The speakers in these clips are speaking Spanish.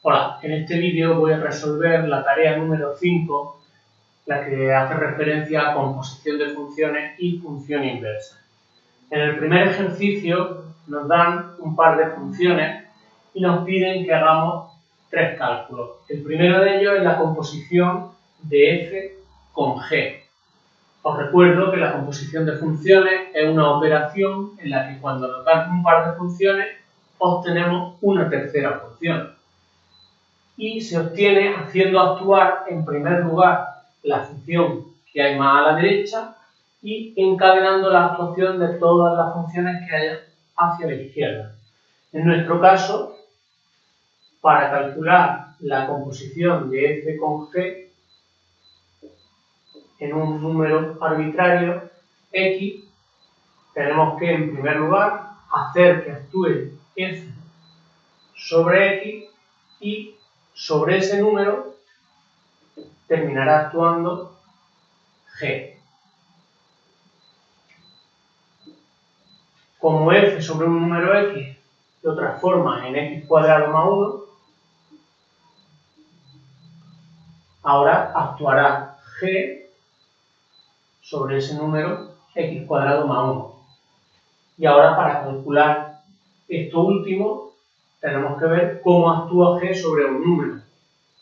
Hola, en este vídeo voy a resolver la tarea número 5, la que hace referencia a composición de funciones y función inversa. En el primer ejercicio nos dan un par de funciones y nos piden que hagamos tres cálculos. El primero de ellos es la composición de f con g. Os recuerdo que la composición de funciones es una operación en la que cuando nos dan un par de funciones obtenemos una tercera función. Y se obtiene haciendo actuar en primer lugar la función que hay más a la derecha y encadenando la actuación de todas las funciones que haya hacia la izquierda. En nuestro caso, para calcular la composición de f con g en un número arbitrario x, tenemos que en primer lugar hacer que actúe f sobre x y sobre ese número terminará actuando g. Como f sobre un número x lo transforma en x cuadrado más 1, ahora actuará g sobre ese número x cuadrado más 1. Y ahora para calcular esto último tenemos que ver cómo actúa g sobre un número.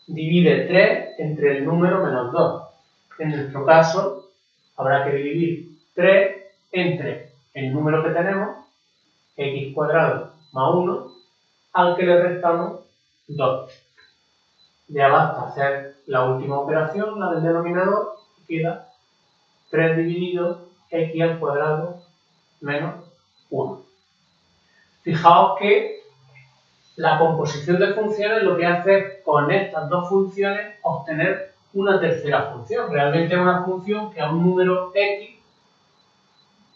Divide 3 entre el número menos 2. En nuestro caso habrá que dividir 3 entre el número que tenemos, x cuadrado más 1, al que le restamos 2. Ya basta hacer la última operación, la del denominador, y queda 3 dividido x al cuadrado menos 1. Fijaos que la composición de funciones lo que hace es con estas dos funciones obtener una tercera función. Realmente es una función que a un número x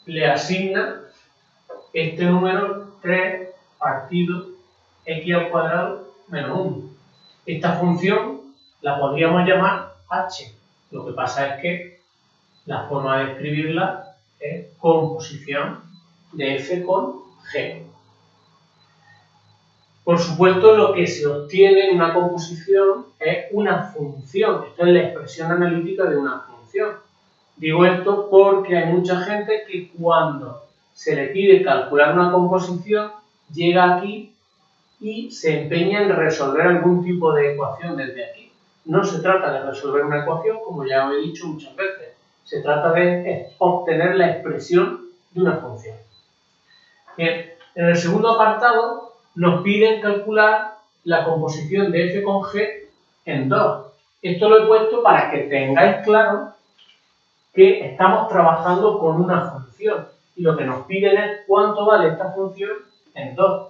le asigna este número 3 partido x al cuadrado menos 1. Esta función la podríamos llamar h. Lo que pasa es que la forma de escribirla es composición de f con g. Por supuesto, lo que se obtiene en una composición es una función. Esto es la expresión analítica de una función. Digo esto porque hay mucha gente que cuando se le pide calcular una composición llega aquí y se empeña en resolver algún tipo de ecuación desde aquí. No se trata de resolver una ecuación, como ya os he dicho muchas veces. Se trata de obtener la expresión de una función. Bien, en el segundo apartado nos piden calcular la composición de f con g en 2. Esto lo he puesto para que tengáis claro que estamos trabajando con una función y lo que nos piden es cuánto vale esta función en 2.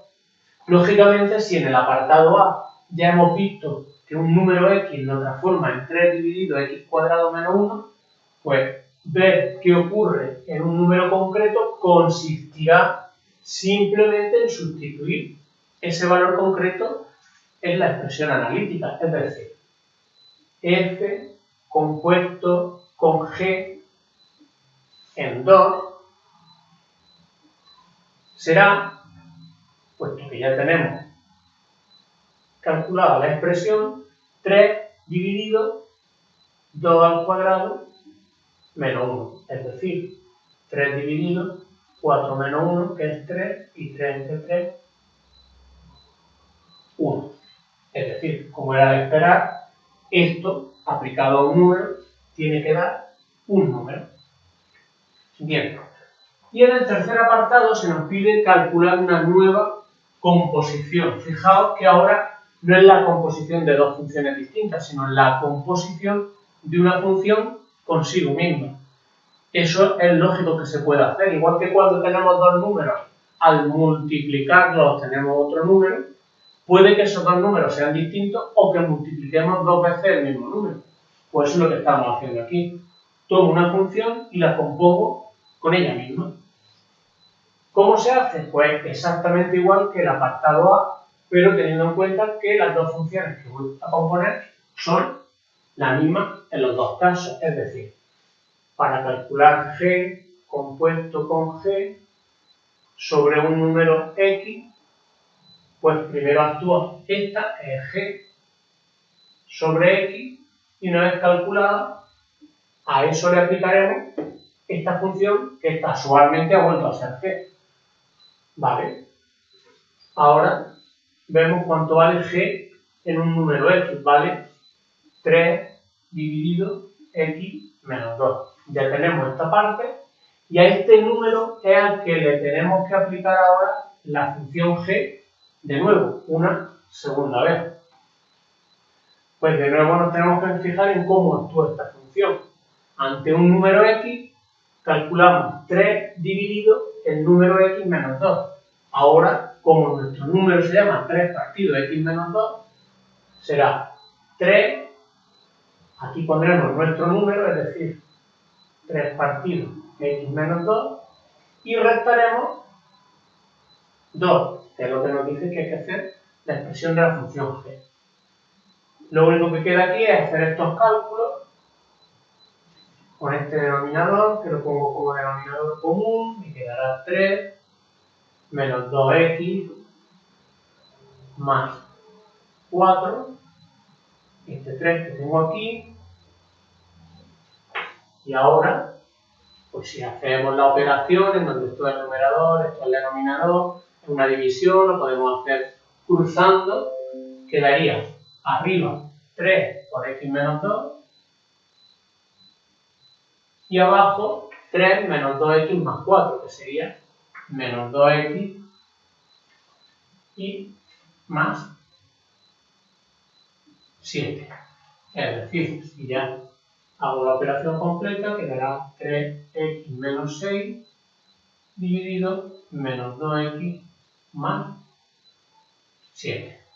Lógicamente, si en el apartado A ya hemos visto que un número x lo transforma en 3 dividido x cuadrado menos 1, pues ver qué ocurre en un número concreto consistirá simplemente en sustituir ese valor concreto en la expresión analítica, es decir, f compuesto con g en 2 será, puesto que ya tenemos calculada la expresión, 3 dividido 2 al cuadrado menos 1, es decir, 3 dividido 4 menos 1, que es 3, y 3 entre 3, 1. Es decir, como era de esperar, esto, aplicado a un número, tiene que dar un número. Bien. Y en el tercer apartado se nos pide calcular una nueva composición. Fijaos que ahora no es la composición de dos funciones distintas, sino la composición de una función consigo misma. Eso es lógico que se pueda hacer. Igual que cuando tenemos dos números, al multiplicarlos obtenemos otro número, puede que esos dos números sean distintos o que multipliquemos dos veces el mismo número. Pues eso es lo que estamos haciendo aquí. Tomo una función y la compongo con ella misma. ¿Cómo se hace? Pues exactamente igual que el apartado A, pero teniendo en cuenta que las dos funciones que voy a componer son las mismas en los dos casos. Es decir, para calcular g compuesto con g sobre un número x, pues primero actúa esta, que es g, sobre x, y una vez calculada, a eso le aplicaremos esta función que casualmente ha vuelto a ser g. ¿Vale? Ahora vemos cuánto vale g en un número x. Vale 3 dividido x menos 2. Ya tenemos esta parte. Y a este número es al que le tenemos que aplicar ahora la función g de nuevo, una segunda vez. Pues de nuevo nos tenemos que fijar en cómo actúa esta función. Ante un número x, calculamos 3 dividido el número x menos 2. Ahora, como nuestro número se llama 3 partido x menos 2, será 3, aquí pondremos nuestro número, es decir, 3 partido x menos 2, y restaremos 2, que es lo que nos dice que hay que hacer la expresión de la función g. Lo único que queda aquí es hacer estos cálculos con este denominador, que lo pongo como denominador común, y quedará 3 menos 2x más 4, este 3 que tengo aquí, y ahora, pues si hacemos la operación en donde esto es el numerador, esto es el denominador, es una división, lo podemos hacer cruzando, quedaría arriba 3 por x menos 2, y abajo 3 menos 2x más 4, que sería menos 2x y más 7. Es decir, si ya hago la operación completa, quedará 3x menos 6 dividido menos 2x más 7.